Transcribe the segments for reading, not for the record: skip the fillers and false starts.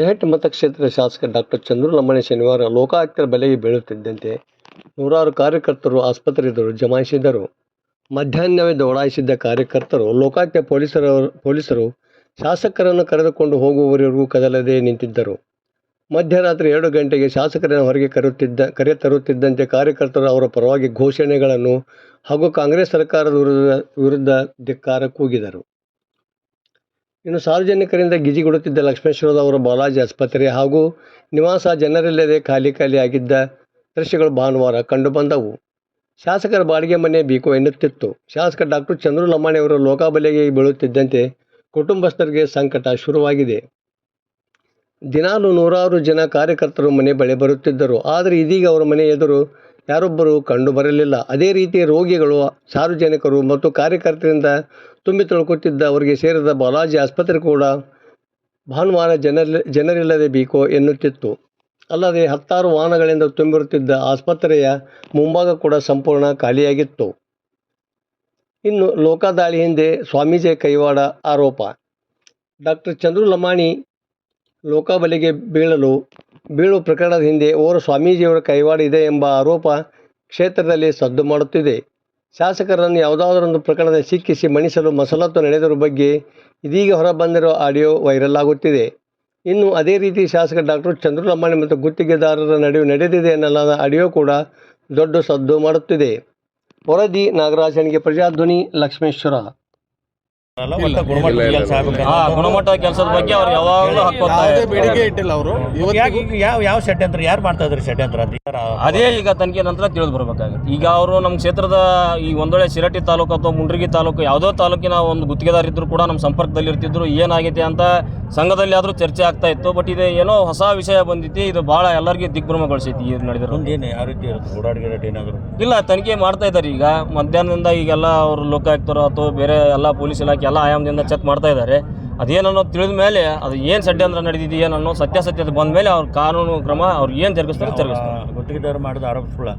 ಹೆಟ್ ಮತಕ್ಷೇತ್ರದ ಶಾಸಕ ಡಾಕ್ಟರ್ ಚಂದ್ರು ಲಮಾಣಿ ಶನಿವಾರ ಲೋಕಾಯುಕ್ತರ ಬಲೆಗೆ ಬೀಳುತ್ತಿದ್ದಂತೆ ನೂರಾರು ಕಾರ್ಯಕರ್ತರು ಆಸ್ಪತ್ರೆ ಎದುರು ಜಮಾಯಿಸಿದರು. ಮಧ್ಯಾಹ್ನವೇ ದೌಡಾಯಿಸಿದ್ದ ಕಾರ್ಯಕರ್ತರು ಲೋಕಾಯುಕ್ತ ಪೊಲೀಸರು ಶಾಸಕರನ್ನು ಕರೆದುಕೊಂಡು ಹೋಗುವವರೆಗೂ ಕದಲದೆ ನಿಂತಿದ್ದರು. ಮಧ್ಯರಾತ್ರಿ 2 ಗಂಟೆಗೆ ಶಾಸಕರನ್ನು ಹೊರಗೆ ಕರೆತರುತ್ತಿದ್ದಂತೆ ಕಾರ್ಯಕರ್ತರು ಅವರ ಪರವಾಗಿ ಘೋಷಣೆಗಳನ್ನು ಹಾಗೂ ಕಾಂಗ್ರೆಸ್ ಸರ್ಕಾರದ ವಿರುದ್ಧ ಧಿಕ್ಕಾರ ಕೂಗಿದರು. ಇನ್ನು ಸಾರ್ವಜನಿಕರಿಂದ ಗಿಜಿಗುಡುತ್ತಿದ್ದ ಲಕ್ಷ್ಮೇಶ್ವರದ ಅವರ ಬಾಲಾಜಿ ಆಸ್ಪತ್ರೆ ಹಾಗೂ ನಿವಾಸ ಜನರಿಲ್ಲದೆ ಖಾಲಿ ಆಗಿದ್ದ ದೃಶ್ಯಗಳು ಭಾನುವಾರ ಕಂಡುಬಂದವು. ಶಾಸಕರ ಬಾಡಿಗೆ ಮನೆ ಬೀಕೋ ಎನ್ನುತ್ತಿತ್ತು. ಶಾಸಕ ಡಾಕ್ಟರ್ ಚಂದ್ರು ಲಮಾಣಿ ಅವರು ಲೋಕಾಬಲೆಗೆ ಬೀಳುತ್ತಿದ್ದಂತೆ ಕುಟುಂಬಸ್ಥರಿಗೆ ಸಂಕಟ ಶುರುವಾಗಿದೆ. ದಿನಾಲೂ ನೂರಾರು ಜನ ಕಾರ್ಯಕರ್ತರು ಮನೆ ಬಳಿ ಬರುತ್ತಿದ್ದರು. ಆದರೆ ಇದೀಗ ಅವರ ಮನೆ ಎದುರು ಯಾರೊಬ್ಬರೂ ಕಂಡು ಬರಲಿಲ್ಲ. ಅದೇ ರೀತಿ ರೋಗಿಗಳು, ಸಾರ್ವಜನಿಕರು ಮತ್ತು ಕಾರ್ಯಕರ್ತರಿಂದ ತುಂಬಿ ತುಳುಕುತ್ತಿದ್ದ ಅವರಿಗೆ ಸೇರಿದ ಬಾಲಾಜಿ ಆಸ್ಪತ್ರೆ ಕೂಡ ಭಾನುವಾರ ಜನರಿಲ್ಲದೆ ಬೀಕೋ ಎನ್ನುತ್ತಿತ್ತು. ಅಲ್ಲದೆ ಹತ್ತಾರು ವಾಹನಗಳಿಂದ ತುಂಬಿರುತ್ತಿದ್ದ ಆಸ್ಪತ್ರೆಯ ಮುಂಭಾಗ ಕೂಡ ಸಂಪೂರ್ಣ ಖಾಲಿಯಾಗಿತ್ತು. ಇನ್ನು ಲೋಕಾದಾಳಿ ಹಿಂದೆ ಸ್ವಾಮೀಜಿ ಕೈವಾಡ ಆರೋಪ. ಡಾಕ್ಟರ್ ಚಂದ್ರು ಲಮಾಣಿ ಲೋಕಾಬಲೆಗೆ ಬೀಳುವ ಪ್ರಕರಣದ ಹಿಂದೆ ಓರ್ವ ಸ್ವಾಮೀಜಿಯವರ ಕೈವಾಡ ಇದೆ ಎಂಬ ಆರೋಪ ಕ್ಷೇತ್ರದಲ್ಲಿ ಸದ್ದು ಮಾಡುತ್ತಿದೆ. ಶಾಸಕರನ್ನು ಯಾವುದಾದರೊಂದು ಪ್ರಕರಣದಲ್ಲಿ ಸಿಕ್ಕಿಸಿ ಮಣಿಸಲು ಮಸಲತ್ತು ನಡೆದಿರುವ ಬಗ್ಗೆ ಇದೀಗ ಹೊರಬಂದಿರೋ ಆಡಿಯೋ ವೈರಲ್ ಆಗುತ್ತಿದೆ. ಇನ್ನು ಅದೇ ರೀತಿ ಶಾಸಕ ಡಾಕ್ಟರ್ ಚಂದ್ರು ಲಮಾಣಿ ಮತ್ತು ಗುತ್ತಿಗೆದಾರರ ನಡುವೆ ನಡೆದಿದೆ ಎನ್ನಲಾದ ಆಡಿಯೋ ಕೂಡ ದೊಡ್ಡ ಸದ್ದು ಮಾಡುತ್ತಿದೆ. ವರದಿ ನಾಗರಾಜನಿಗೆ, ಪ್ರಜಾಧ್ವನಿ, ಲಕ್ಷ್ಮೇಶ್ವರ. ಗುಣಮಟ್ಟದ ಕೆಲಸದ ಬಗ್ಗೆ ಅವ್ರು ಯಾವಾಗಲೂ ಬೇಡಿಕೆ ಇಟ್ಟಿಲ್ಲ. ಅವರು ಯಾವ ಷಡ್ಯಂತ್ರ ಯಾರು ಮಾಡ್ತಾ ಇದ್ದಾರೆ? ಷಡ್ಯಂತ್ರ ಅದೇ ಈಗ ತನಿಖೆ ನಂತರ ತಿಳಿದು ಬರ್ಬೇಕಾಗುತ್ತೆ. ಈಗ ಅವರು ನಮ್ಮ ಕ್ಷೇತ್ರದ ಈ ಒಂದೊಳ್ಳೆ ಶಿರಟ್ಟಿ ತಾಲೂಕು ಅಥವಾ ಮುಂಡ್ರಿಗಿ ತಾಲೂಕು ಯಾವುದೋ ತಾಲೂಕಿನ ಒಂದು ಗುತ್ತಿಗೆದಾರ ಇದ್ರು ಕೂಡ ನಮ್ಮ ಸಂಪರ್ಕದಲ್ಲಿ ಇರ್ತಿದ್ರು. ಏನಾಗೈತೆ ಅಂತ ಸಂಘದಲ್ಲಿ ಆದರೂ ಚರ್ಚೆ ಆಗ್ತಾ ಇತ್ತು. ಬಟ್ ಇದು ಏನೋ ಹೊಸ ವಿಷಯ ಬಂದಿತ್ತು. ಇದು ಭಾಳ ಎಲ್ಲರಿಗೆ ದಿಗ್ಭ್ರಮಗೊಳಿಸೈತಿ. ಇದು ನಡೆದಿರೋ ಯಾವ ರೀತಿ ಏನಾದರೂ ಇಲ್ಲ, ತನಿಖೆ ಮಾಡ್ತಾ ಇದ್ದಾರೆ. ಈಗ ಮಧ್ಯಾಹ್ನದಿಂದ ಈಗೆಲ್ಲ ಅವರು ಲೋಕಾಯುಕ್ತರು ಅಥವಾ ಬೇರೆ ಎಲ್ಲ ಪೊಲೀಸ್ ಇಲಾಖೆ ಎಲ್ಲ ಆಯಾಮದಿಂದ ಚೆಕ್ ಮಾಡ್ತಾ ಇದ್ದಾರೆ. ಅದೇನನ್ನೋ ತಿಳಿದ ಮೇಲೆ ಅದು ಏನು ಷಡ್ಯಂತ್ರ ನಡೆದಿದೆ ಏನನ್ನೋ ಸತ್ಯಾಸತ್ಯತೆ ಬಂದ ಮೇಲೆ ಅವ್ರ ಕಾನೂನು ಕ್ರಮ ಅವ್ರು ಏನು ಜರುಗಿಸ್ತಾರೆ ಗುತ್ತಿಗೆದಾರ ಮಾಡಿದ ಆರೋಪ ಸುಳ್ಳ.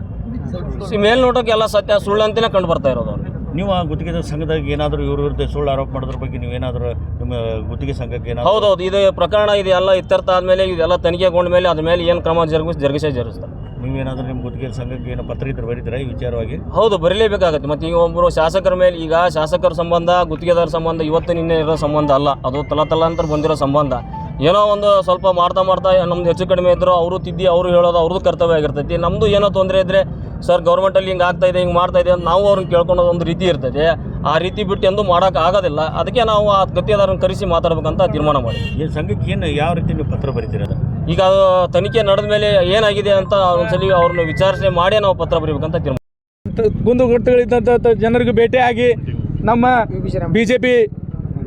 ಮೇಲ್ನೋಟಕ್ಕೆ ಎಲ್ಲ ಸತ್ಯ ಸುಳ್ಳು ಅಂತಲೇ ಕಂಡು ಬರ್ತಾ ಇರೋದು. ನೀವು ಆ ಗುತ್ತಿಗೆದಾರ ಸಂಘದಾಗ ಏನಾದರೂ ಇವ್ರ ವಿರುದ್ಧ ಸುಳ್ಳು ಆರೋಪ ಮಾಡೋದ್ರ ಬಗ್ಗೆ ನೀವೇನಾದರೂ ನಿಮ್ಮ ಗುತ್ತಿಗೆ ಸಂಘಕ್ಕೆ ಏನಾದರೂ? ಹೌದೌದು, ಇದು ಪ್ರಕರಣ ಇದೆಲ್ಲ ಇತ್ಯರ್ಥ ಆದಮೇಲೆ ಇದೆಲ್ಲ ತನಿಖೆಗೊಂಡ ಮೇಲೆ ಅದ್ರ ಮೇಲೆ ಏನು ಕ್ರಮ ಜರುಗಿಸ್ತಾರೆ. ನೀವೇನಾದರೂ ನಿಮ್ಮ ಗುತ್ತಿಗೆ ಸಂಘಕ್ಕೆ ಏನೋ ಪತ್ರ ಇದ್ರೆ ಬರೀತೀರಾ ಈ ವಿಚಾರವಾಗಿ? ಹೌದು, ಬರೀಲೇಬೇಕಾಗತ್ತೆ. ಮತ್ತು ಈಗ ಒಬ್ಬರು ಶಾಸಕರ ಮೇಲೆ, ಈಗ ಶಾಸಕರ ಸಂಬಂಧ ಗುತ್ತಿಗೆದಾರ ಸಂಬಂಧ ಇವತ್ತು ನಿನ್ನೆ ಇರೋ ಸಂಬಂಧ ಅಲ್ಲ, ಅದು ತಲಾಂತರ ಬಂದಿರೋ ಸಂಬಂಧ. ಏನೋ ಒಂದು ಸ್ವಲ್ಪ ಮಾಡ್ತಾ ನಮ್ದು ಹೆಚ್ಚು ಕಡಿಮೆ ಇದ್ದರೂ ಅವರು ತಿದ್ದಿ ಅವರು ಹೇಳೋದು ಅವ್ರದ್ದು ಕರ್ತವ್ಯ ಆಗಿರ್ತೈತಿ. ನಮ್ಮದು ಏನೋ ತೊಂದರೆ ಇದ್ದರೆ ಸರ್ ಗೌರ್ಮೆಂಟಲ್ಲಿ ಹಿಂಗೆ ಆಗ್ತಾ ಇದೆ, ಹಿಂಗೆ ಮಾಡ್ತಾ ಇದೆ ಅಂತ ನಾವು ಅವ್ರನ್ನ ಕೇಳ್ಕೊಳೋದು ಒಂದು ರೀತಿ ಇರ್ತದೆ. ಆ ರೀತಿ ಬಿಟ್ಟು ಎಂದು ಮಾಡೋಕೆ ಆಗೋದಿಲ್ಲ. ಅದಕ್ಕೆ ನಾವು ಆ ಗುತ್ತಿಗೆದಾರನ ಕರೆಸಿ ಮಾತಾಡ್ಬೇಕಂತ ತೀರ್ಮಾನ ಮಾಡಿ. ಈ ಸಂಘಕ್ಕೆ ಏನು ಯಾವ ರೀತಿ ನೀವು ಪತ್ರ ಬರೀತೀರದ? ಈಗ ಅದು ತನಿಖೆ ನಡೆದ ಮೇಲೆ ಏನಾಗಿದೆ ಅಂತ ಒಂದ್ಸಲಿ ಅವ್ರನ್ನ ವಿಚಾರಣೆ ಮಾಡಿ ನಾವು ಪತ್ರ ಬರೀಬೇಕಂತ ತೀರ್ಮಾನ. ಕುಂದುಕೊರತೆಗಳಿದ್ದಂಥ ಜನರಿಗೆ ಭೇಟಿಯಾಗಿ ನಮ್ಮ BJP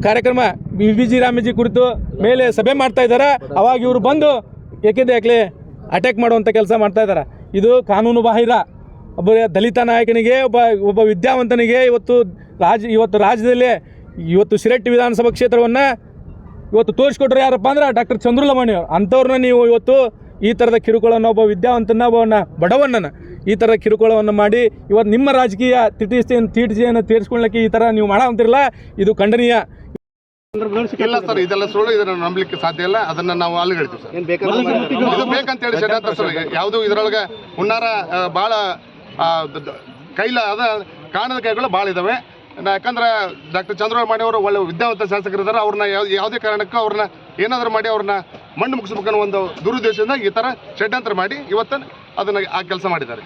ಕಾರ್ಯಕ್ರಮ BBG ರಾಮಜಿ ಕುರಿತು ಮೇಲೆ ಸಭೆ ಮಾಡ್ತಾ ಇದ್ದಾರೆ. ಅವಾಗ ಇವರು ಬಂದು ಏಕೆಂದ್ರೆ ಅಟ್ಯಾಕ್ ಮಾಡುವಂಥ ಕೆಲಸ ಮಾಡ್ತಾ ಇದ್ದಾರೆ. ಇದು ಕಾನೂನು ಬಾಹಿರ. ಒಬ್ಬ ದಲಿತ ನಾಯಕನಿಗೆ, ಒಬ್ಬ ವಿದ್ಯಾವಂತನಿಗೆ ಇವತ್ತು ರಾಜ್ಯದಲ್ಲಿ ಶಿರಟ್ಟಿ ವಿಧಾನಸಭಾ ಕ್ಷೇತ್ರವನ್ನು ತೋರಿಸ್ಕೊಟ್ರೆ ಯಾರಪ್ಪ ಅಂದ್ರೆ ಡಾಕ್ಟರ್ ಚಂದ್ರು ಲಮಾಣಿ ಅವರು. ಅಂಥವ್ರನ್ನ ನೀವು ಇವತ್ತು ಈ ಥರದ ಕಿರುಕುಳವನ್ನು, ಒಬ್ಬ ವಿದ್ಯಾವಂತನ, ಬಡವಣ್ಣನ ಈ ಥರ ಕಿರುಕುಳವನ್ನು ಮಾಡಿ ಇವತ್ತು ನಿಮ್ಮ ರಾಜಕೀಯ ತೀಟಿಸಿಯನ್ನು ತೀರಿಸ್ಕೊಳ್ಳಕ್ಕೆ ಈ ಥರ ನೀವು ಮಾಡಂತಿರಲ್ಲ, ಇದು ಖಂಡನೀಯ. ಇಲ್ಲ ಸರ್, ಇದೆಲ್ಲ ಸುಳ್ಳು. ಇದನ್ನು ನಂಬಲಿಕ್ಕೆ ಸಾಧ್ಯ ಇಲ್ಲ. ಅದನ್ನ ನಾವು ಅಲ್ಲಿಗೆಳ್ತೀವಿ ಸರ್. ಇದು ಬೇಕಂತ ಹೇಳಿ ಷಡ್ಯಂತ್ರ ಸರ್. ಯಾವುದು ಇದರೊಳಗೆ ಹುನ್ನಾರ ಭಾಳ ಕಾಣದ ಕೈಗಳು ಭಾಳ ಇದಾವೆ. ಯಾಕಂದ್ರೆ ಡಾಕ್ಟರ್ ಚಂದ್ರು ಲಮಾಣಿ ಅವರು ಒಳ್ಳೆ ವಿದ್ಯಾವಂತ ಶಾಸಕರಿದ್ದಾರೆ. ಅವ್ರನ್ನ ಯಾವುದೇ ಕಾರಣಕ್ಕೂ ಅವ್ರನ್ನ ಏನಾದರೂ ಮಾಡಿ ಅವ್ರನ್ನ ಮಣ್ಣು ಮುಗಿಸ್ಬೇಕನ್ನೋ ಒಂದು ದುರುದ್ದೇಶದಿಂದ ಈ ಥರ ಷಡ್ಯಂತ್ರ ಮಾಡಿ ಇವತ್ತು ಅದನ್ನ ಆ ಕೆಲಸ ಮಾಡಿದ್ದಾರೆ.